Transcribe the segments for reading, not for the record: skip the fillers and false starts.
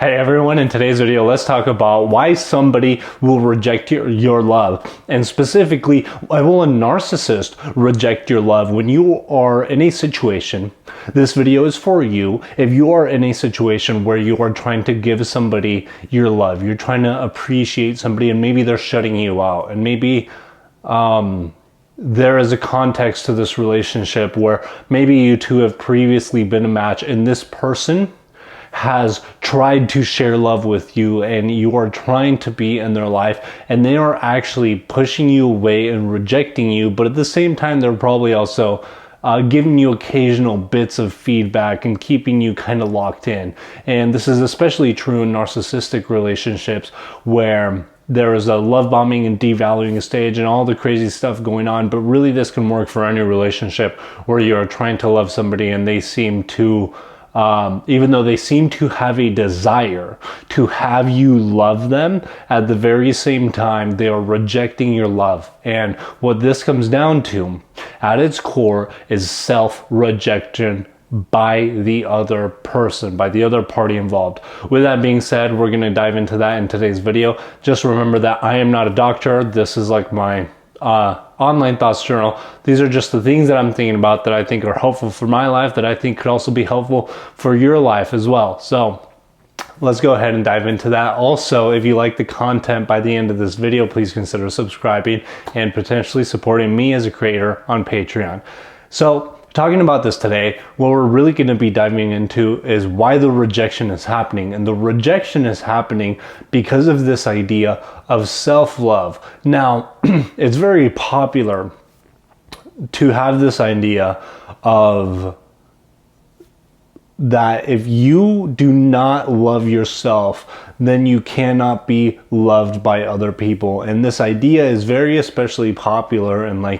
Hey everyone, in today's video, let's talk about why somebody will reject your love. And specifically, why will a narcissist reject your love when you are in a situation? This video is for you. If you are in a situation where you are trying to give somebody your love, you're trying to appreciate somebody and maybe they're shutting you out, and maybe there is a context to this relationship where maybe you two have previously been a match and this person has tried to share love with you and you are trying to be in their life and they are actually pushing you away and rejecting you, but at the same time they're probably also giving you occasional bits of feedback and keeping you kind of locked in. And this is especially true in narcissistic relationships where there is a love bombing and devaluing stage and all the crazy stuff going on, but really this can work for any relationship where you're trying to love somebody and they seem to even though they seem to have a desire to have you love them, at the very same time, they are rejecting your love. And what this comes down to, at its core, is self-rejection by the other person, by the other party involved. With that being said, we're going to dive into that in today's video. Just remember that I am not a doctor. This is like my online thoughts journal. These are just the things that I'm thinking about that I think are helpful for my life, that I think could also be helpful for your life as well. So let's go ahead and dive into that. Also, if you like the content by the end of this video, please consider subscribing and potentially supporting me as a creator on Patreon. So talking about this today, what we're really going to be diving into is why the rejection is happening. And the rejection is happening because of this idea of self-love. Now, it's very popular to have this idea of that if you do not love yourself, then you cannot be loved by other people. And this idea is very especially popular in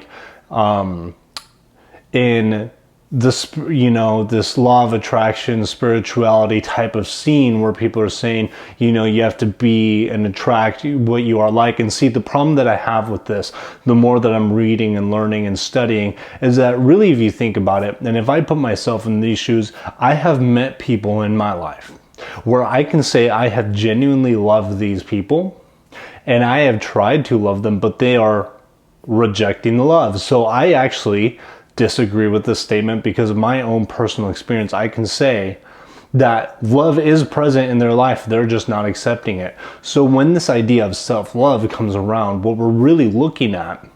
in this, this law of attraction, spirituality type of scene where people are saying, you have to be and attract what you are like. And see, the problem that I have with this, the more that I'm reading and learning and studying, is that really, if you think about it, and if I put myself in these shoes, I have met people in my life where I can say I have genuinely loved these people and I have tried to love them, but they are rejecting the love. So I actually disagree with this statement because of my own personal experience. I can say that love is present in their life, they're just not accepting it. So when this idea of self-love comes around, what we're really looking at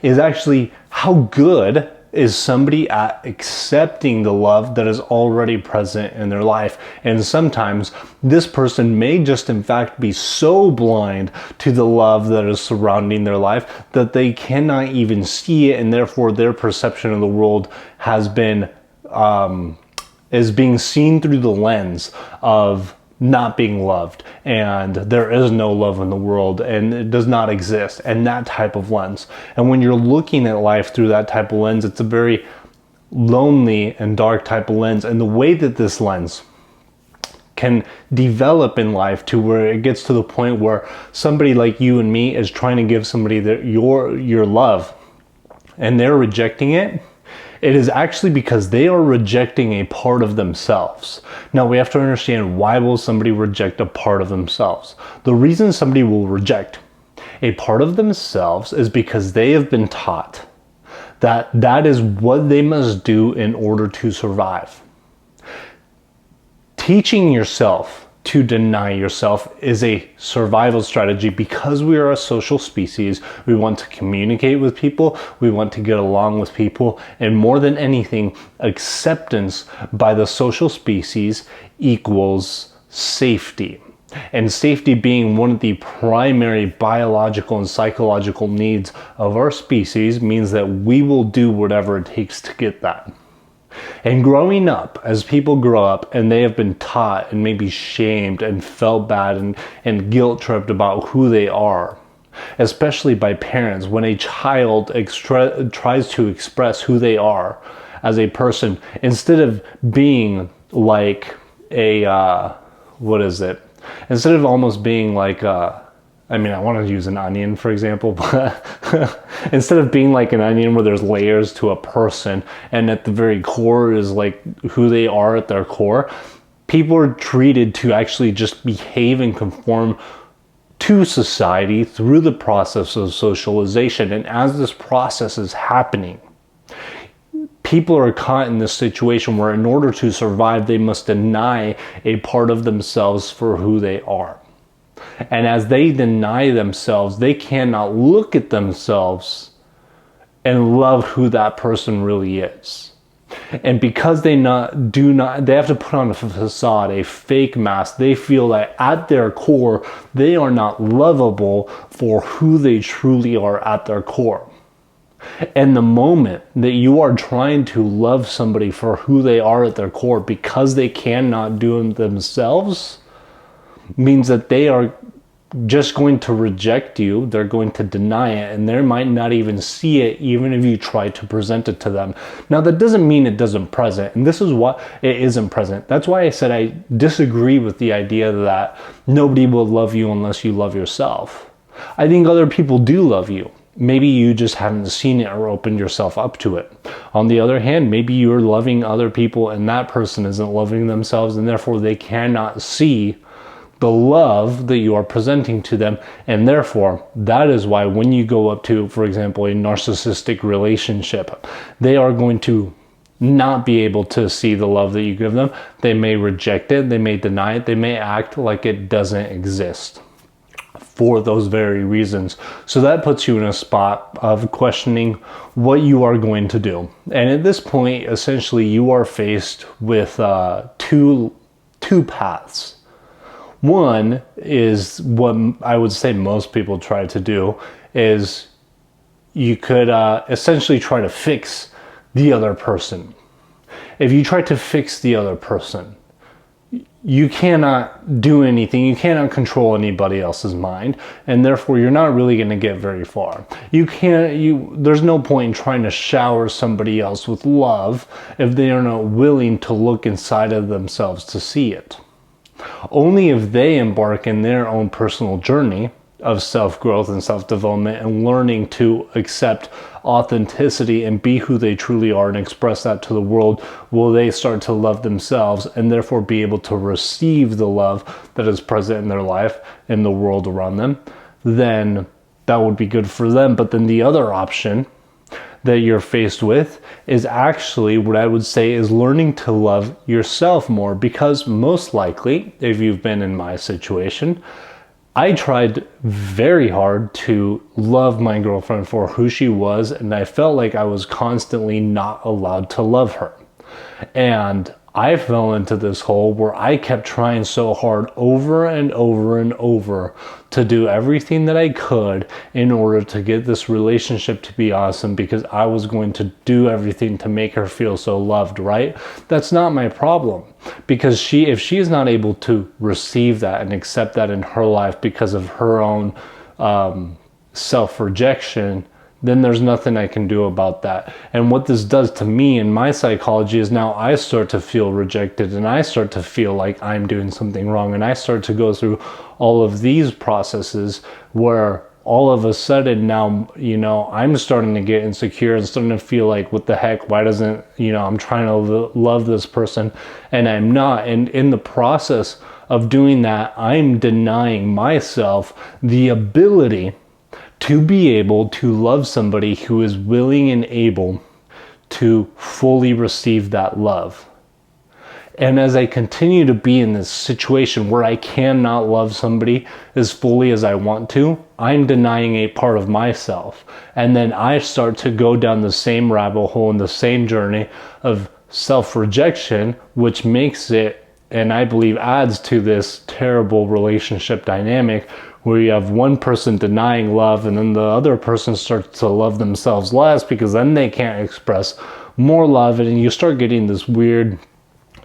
is actually how good is somebody at accepting the love that is already present in their life. And sometimes this person may just in fact be so blind to the love that is surrounding their life that they cannot even see it, and therefore their perception of the world has been is being seen through the lens of not being loved, and there is no love in the world and it does not exist, and that type of lens. And when you're looking at life through that type of lens, it's a very lonely and dark type of lens. And the way that this lens can develop in life to where it gets to the point where somebody like you and me is trying to give somebody your love and they're rejecting it, it is actually because they are rejecting a part of themselves. Now we have to understand, why will somebody reject a part of themselves? The reason somebody will reject a part of themselves is because they have been taught that that is what they must do in order to survive. Teaching yourself to deny yourself is a survival strategy. Because we are a social species, we want to communicate with people, we want to get along with people, and more than anything, acceptance by the social species equals safety. And safety being one of the primary biological and psychological needs of our species means that we will do whatever it takes to get that. And growing up, as people grow up and they have been taught and maybe shamed and felt bad and guilt tripped about who they are, especially by parents, when a child tries to express who they are as a person, instead of being like instead of almost being like I want to use an onion, for example, but instead of being like an onion where there's layers to a person and at the very core is like who they are at their core, People are treated to actually just behave and conform to society through the process of socialization. And as this process is happening, people are caught in this situation where in order to survive, they must deny a part of themselves for who they are. And as they deny themselves, they cannot look at themselves and love who that person really is. And because they have to put on a facade, a fake mask, they feel that at their core, they are not lovable for who they truly are at their core. And the moment that you are trying to love somebody for who they are at their core because they cannot do it themselves, means that they are just going to reject you, they're going to deny it, and they might not even see it even if you try to present it to them. Now, that doesn't mean it doesn't present, and this is what it isn't present. That's why I said I disagree with the idea that nobody will love you unless you love yourself. I think other people do love you. Maybe you just haven't seen it or opened yourself up to it. On the other hand, maybe you're loving other people and that person isn't loving themselves, and therefore they cannot see the love that you are presenting to them. And therefore, that is why when you go up to, for example, a narcissistic relationship, they are going to not be able to see the love that you give them. They may reject it, they may deny it, they may act like it doesn't exist for those very reasons. So that puts you in a spot of questioning what you are going to do. And at this point, essentially, you are faced with two paths. One is what I would say most people try to do is you could essentially try to fix the other person. If you try to fix the other person, you cannot do anything. You cannot control anybody else's mind, and therefore you're not really going to get very far. There's no point in trying to shower somebody else with love if they are not willing to look inside of themselves to see it. Only if they embark in their own personal journey of self-growth and self-development and learning to accept authenticity and be who they truly are and express that to the world will they start to love themselves and therefore be able to receive the love that is present in their life in the world around them. Then that would be good for them. But then the other option that you're faced with is actually what I would say is learning to love yourself more, because most likely, if you've been in my situation, I tried very hard to love my girlfriend for who she was, and I felt like I was constantly not allowed to love her. And I fell into this hole where I kept trying so hard over and over and over to do everything that I could in order to get this relationship to be awesome, because I was going to do everything to make her feel so loved, right? That's not my problem, because if she is not able to receive that and accept that in her life because of her own self-rejection, then there's nothing I can do about that. And what this does to me in my psychology is now I start to feel rejected, and I start to feel like I'm doing something wrong, and I start to go through all of these processes where all of a sudden now, I'm starting to get insecure and starting to feel like, what the heck, why doesn't, I'm trying to love this person and I'm not. And in the process of doing that, I'm denying myself the ability to be able to love somebody who is willing and able to fully receive that love. And as I continue to be in this situation where I cannot love somebody as fully as I want to, I'm denying a part of myself. And then I start to go down the same rabbit hole and the same journey of self-rejection, which makes it, and I believe adds to this terrible relationship dynamic where you have one person denying love and then the other person starts to love themselves less because then they can't express more love, and you start getting this weird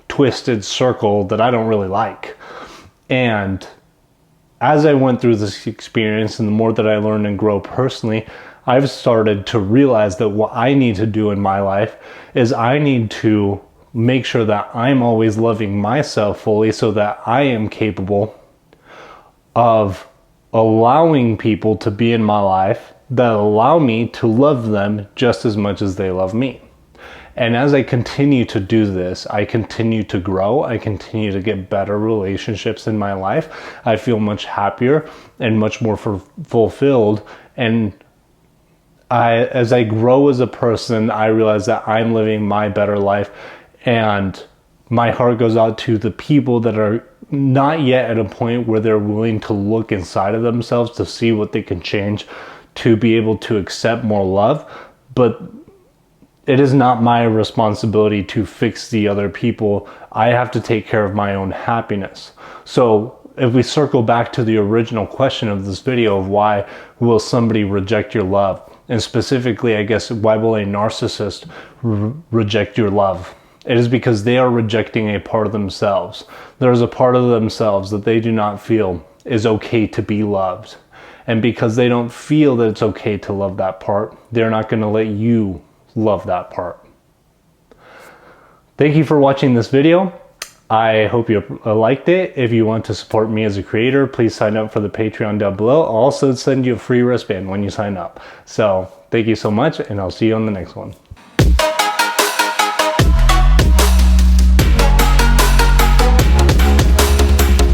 twisted circle that I don't really like. And as I went through this experience and the more that I learn and grow personally, I've started to realize that what I need to do in my life is I need to make sure that I'm always loving myself fully so that I am capable of allowing people to be in my life that allow me to love them just as much as they love me. And as I continue to do this, I continue to grow. I continue to get better relationships in my life. I feel much happier and much more fulfilled. And as I grow as a person, I realize that I'm living my better life, and my heart goes out to the people that are not yet at a point where they're willing to look inside of themselves to see what they can change to be able to accept more love. But it is not my responsibility to fix the other people. I have to take care of my own happiness. So if we circle back to the original question of this video of why will somebody reject your love, and specifically, I guess, why will a narcissist reject your love? It is because they are rejecting a part of themselves. There is a part of themselves that they do not feel is okay to be loved. And because they don't feel that it's okay to love that part, they're not going to let you love that part. Thank you for watching this video. I hope you liked it. If you want to support me as a creator, please sign up for the Patreon down below. I'll also send you a free wristband when you sign up. So thank you so much, and I'll see you on the next one.